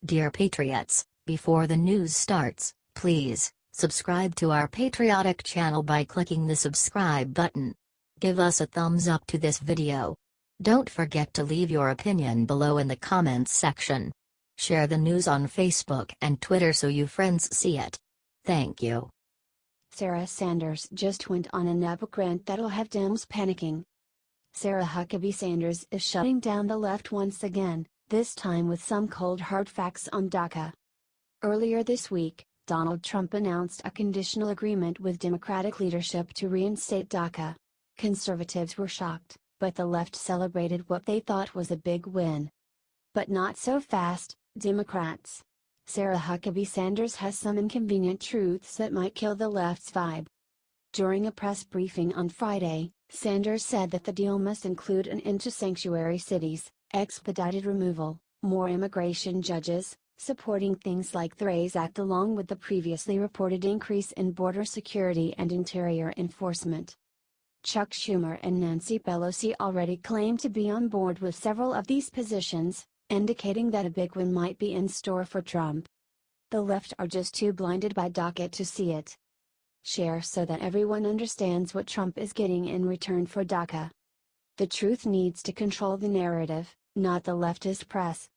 Dear Patriots, before the news starts, please subscribe to our patriotic channel by clicking the subscribe button. Give us a thumbs up to this video. Don't forget to leave your opinion below in the comments section. Share the news on Facebook and Twitter so you friends see it. Thank you. Sarah Sanders just went on an epic rant that'll have Dems panicking. Sarah Huckabee Sanders is shutting down the left once again, this time with some cold hard facts on DACA. Earlier this week, Donald Trump announced a conditional agreement with Democratic leadership to reinstate DACA. Conservatives were shocked, but the left celebrated what they thought was a big win. But not so fast, Democrats. Sarah Huckabee Sanders has some inconvenient truths that might kill the left's vibe. During a press briefing on Friday, Sanders said that the deal must include an end to sanctuary cities, expedited removal, more immigration judges, supporting things like the RAISE Act along with the previously reported increase in border security and interior enforcement. Chuck Schumer and Nancy Pelosi already claim to be on board with several of these positions, indicating that a big win might be in store for Trump. The left are just too blinded by DACA to see it. Share so that everyone understands what Trump is getting in return for DACA. The truth needs to control the narrative, not the leftist press.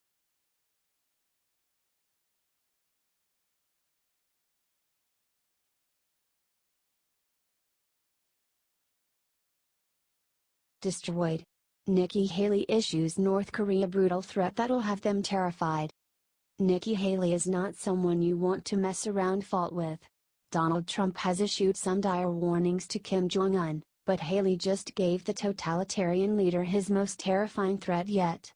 Destroyed. Nikki Haley issues North Korea brutal threat that'll have them terrified. Nikki Haley is not someone you want to mess around fault with. Donald Trump has issued some dire warnings to Kim Jong-un, but Haley just gave the totalitarian leader his most terrifying threat yet.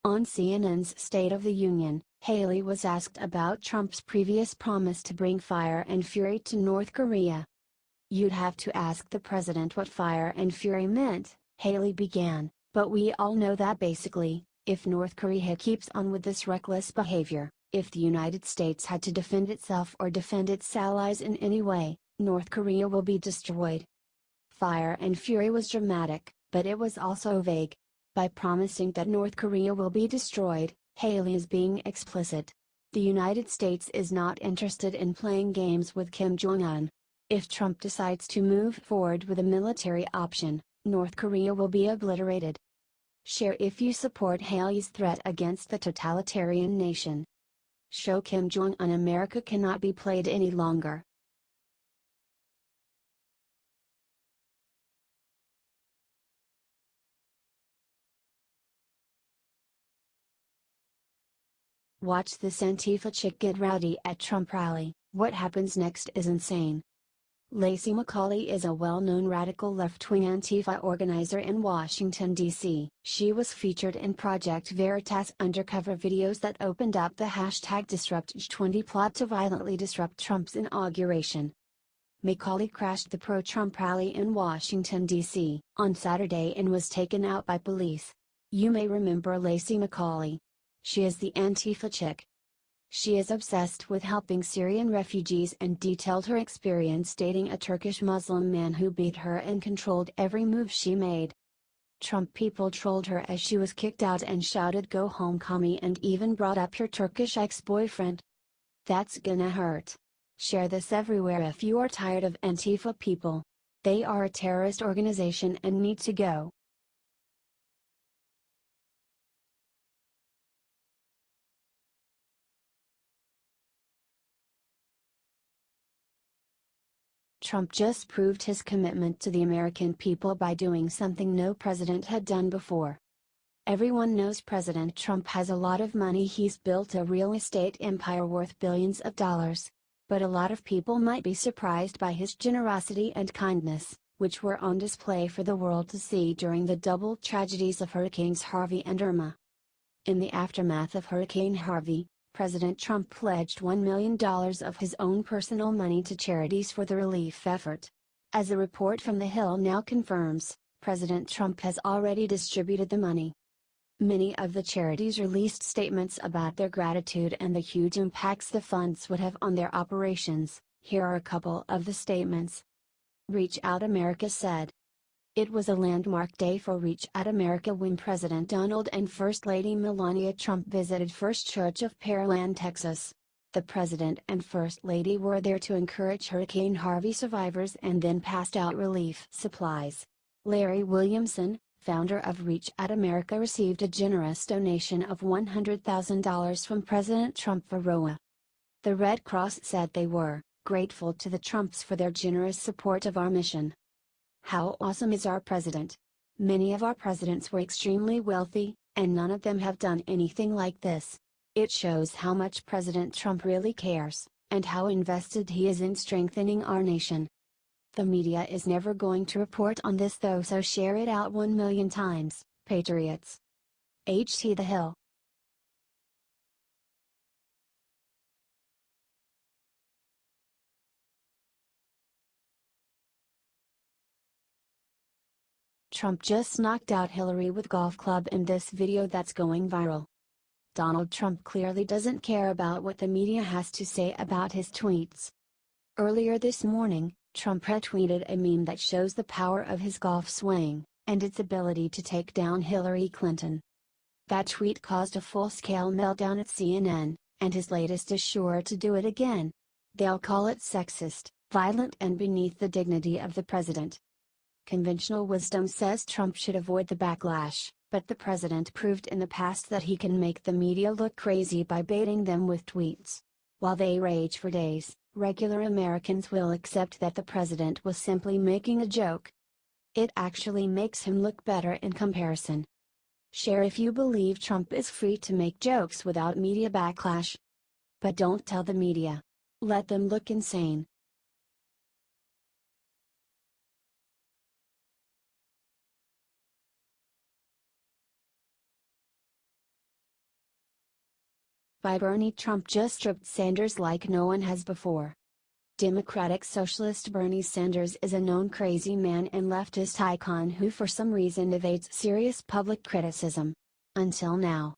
On CNN's State of the Union, Haley was asked about Trump's previous promise to bring fire and fury to North Korea. "You'd have to ask the president what fire and fury meant," Haley began, "but we all know that basically, if North Korea keeps on with this reckless behavior, if the United States had to defend itself or defend its allies in any way, North Korea will be destroyed." Fire and fury was dramatic, but it was also vague. By promising that North Korea will be destroyed, Haley is being explicit. The United States is not interested in playing games with Kim Jong-un. If Trump decides to move forward with a military option, North Korea will be obliterated. Share if you support Haley's threat against the totalitarian nation. Show Kim Jong-un America cannot be played any longer. Watch this Antifa chick get rowdy at Trump rally. What happens next is insane. Laci McAuley is a well-known radical left-wing Antifa organizer in Washington, D.C. She was featured in Project Veritas undercover videos that opened up the hashtag #DisruptJ20 plot to violently disrupt Trump's inauguration. McAuley crashed the pro-Trump rally in Washington, D.C. on Saturday and was taken out by police. You may remember Laci McAuley. She is the Antifa chick. She is obsessed with helping Syrian refugees and detailed her experience dating a Turkish Muslim man who beat her and controlled every move she made. Trump people trolled her as she was kicked out and shouted "Go home commie" and even brought up your Turkish ex-boyfriend. That's gonna hurt. Share this everywhere if you are tired of Antifa people. They are a terrorist organization and need to go. Trump just proved his commitment to the American people by doing something no president had done before. Everyone knows President Trump has a lot of money. He's built a real estate empire worth billions of dollars. But a lot of people might be surprised by his generosity and kindness, which were on display for the world to see during the double tragedies of Hurricanes Harvey and Irma. In the aftermath of Hurricane Harvey, President Trump pledged $1 million of his own personal money to charities for the relief effort. As a report from The Hill now confirms, President Trump has already distributed the money. Many of the charities released statements about their gratitude and the huge impacts the funds would have on their operations. Here are a couple of the statements. Reach Out America said, It was a landmark day for Reach at America when President Donald and First Lady Melania Trump visited First Church of Pearland, Texas. The President and First Lady were there to encourage Hurricane Harvey survivors and then passed out relief supplies. Larry Williamson, founder of Reach at America, received a generous donation of $100,000 from President Trump for ROA. The Red Cross said they were grateful to the Trumps for their generous support of our mission. How awesome is our president? Many of our presidents were extremely wealthy, and none of them have done anything like this. It shows how much President Trump really cares, and how invested he is in strengthening our nation. The media is never going to report on this though, so share it out 1 million times, patriots. HT The Hill. Trump just knocked out Hillary with golf club in this video that's going viral. Donald Trump clearly doesn't care about what the media has to say about his tweets. Earlier this morning, Trump retweeted a meme that shows the power of his golf swing, and its ability to take down Hillary Clinton. That tweet caused a full-scale meltdown at CNN, and his latest is sure to do it again. They'll call it sexist, violent, and beneath the dignity of the president. Conventional wisdom says Trump should avoid the backlash, but the president proved in the past that he can make the media look crazy by baiting them with tweets. While they rage for days, regular Americans will accept that the president was simply making a joke. It actually makes him look better in comparison. Share if you believe Trump is free to make jokes without media backlash. But don't tell the media. Let them look insane. By Bernie. Trump just stripped Sanders like no one has before. Democratic Socialist Bernie Sanders is a known crazy man and leftist icon who for some reason evades serious public criticism. Until now.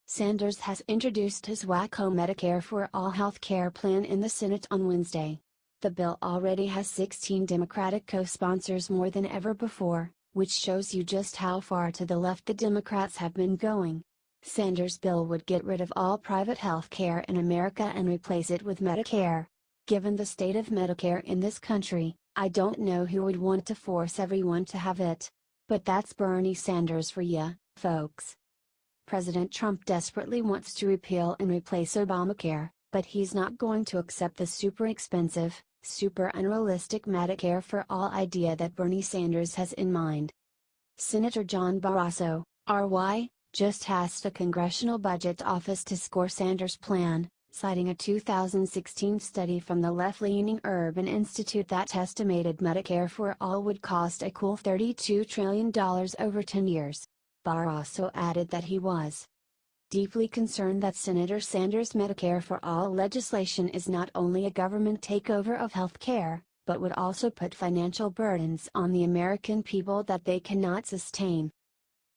Sanders has introduced his wacko Medicare for All health care plan in the Senate on Wednesday. The bill already has 16 Democratic co-sponsors, more than ever before, which shows you just how far to the left the Democrats have been going. Sanders' bill would get rid of all private health care in America and replace it with Medicare. Given the state of Medicare in this country, I don't know who would want to force everyone to have it. But that's Bernie Sanders for ya, folks. President Trump desperately wants to repeal and replace Obamacare, but he's not going to accept the super expensive, super unrealistic Medicare for All idea that Bernie Sanders has in mind. Senator John Barrasso, RY, just asked the Congressional Budget Office to score Sanders' plan, citing a 2016 study from the left-leaning Urban Institute that estimated Medicare for All would cost a cool $32 trillion over 10 years. Barrasso added that he was deeply concerned that Senator Sanders' Medicare for All legislation is not only a government takeover of health care, but would also put financial burdens on the American people that they cannot sustain.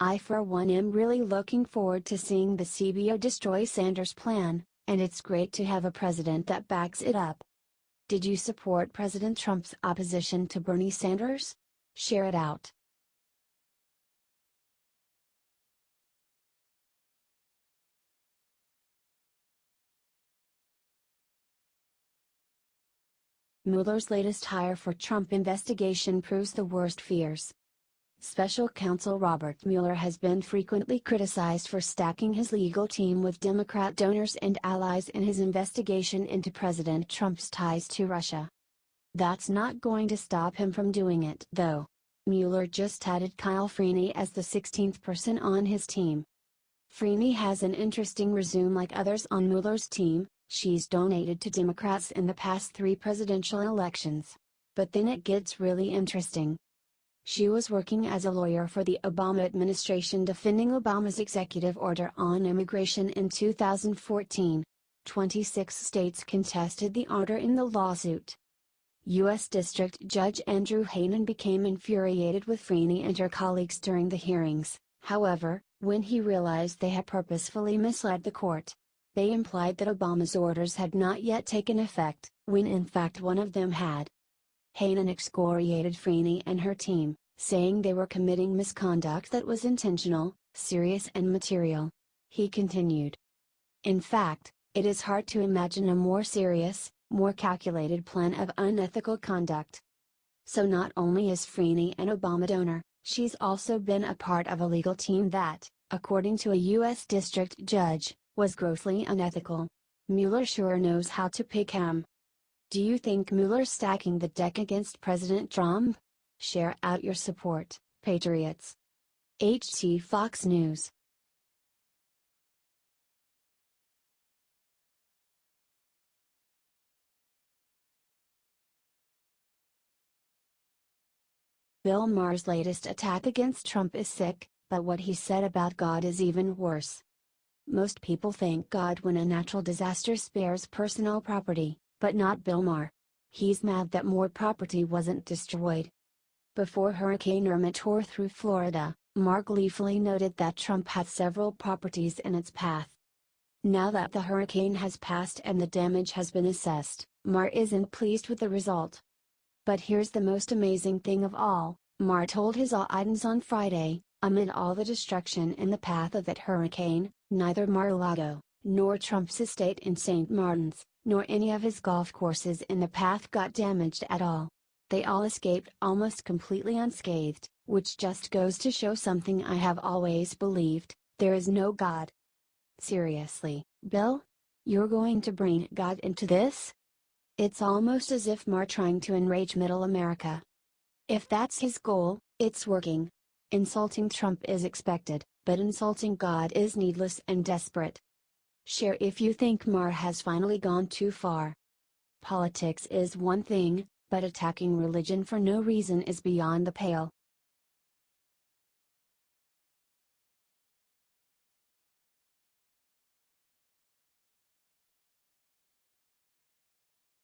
I for one am really looking forward to seeing the CBO destroy Sanders' plan, and it's great to have a president that backs it up. Did you support President Trump's opposition to Bernie Sanders? Share it out. Mueller's latest hire for Trump investigation proves the worst fears. Special counsel Robert Mueller has been frequently criticized for stacking his legal team with Democrat donors and allies in his investigation into President Trump's ties to Russia. That's not going to stop him from doing it, though. Mueller just added Kyle Freeney as the 16th person on his team. Freeney has an interesting resume like others on Mueller's team. She's donated to Democrats in the past 3 presidential elections. But then it gets really interesting. She was working as a lawyer for the Obama administration defending Obama's executive order on immigration in 2014. 26 states contested the order in the lawsuit. U.S. District Judge Andrew Hanen became infuriated with Freeney and her colleagues during the hearings, however, when he realized they had purposefully misled the court. They implied that Obama's orders had not yet taken effect, when in fact one of them had. Hanen excoriated Freeney and her team, saying they were committing misconduct that was intentional, serious and material. He continued. In fact, it is hard to imagine a more serious, more calculated plan of unethical conduct. So not only is Freeney an Obama donor, she's also been a part of a legal team that, according to a U.S. district judge, was grossly unethical. Mueller sure knows how to pick 'em. Do you think Mueller's stacking the deck against President Trump? Share out your support, patriots. HT Fox News. Bill Maher's latest attack against Trump is sick, but what he said about God is even worse. Most people thank God when a natural disaster spares personal property, but not Bill Maher. He's mad that more property wasn't destroyed. Before Hurricane Irma tore through Florida, Maher gleefully noted that Trump had several properties in its path. Now that the hurricane has passed and the damage has been assessed, Maher isn't pleased with the result. But here's the most amazing thing of all, Maher told his audience on Friday, amid all the destruction in the path of that hurricane, neither Mar-a-Lago, nor Trump's estate in St. Martin's, nor any of his golf courses in the path got damaged at all. They all escaped almost completely unscathed, which just goes to show something I have always believed, there is no God. Seriously, Bill? You're going to bring God into this? It's almost as if Maher trying to enrage Middle America. If that's his goal, it's working. Insulting Trump is expected, but insulting God is needless and desperate. Share if you think Maher has finally gone too far. Politics is one thing, but attacking religion for no reason is beyond the pale.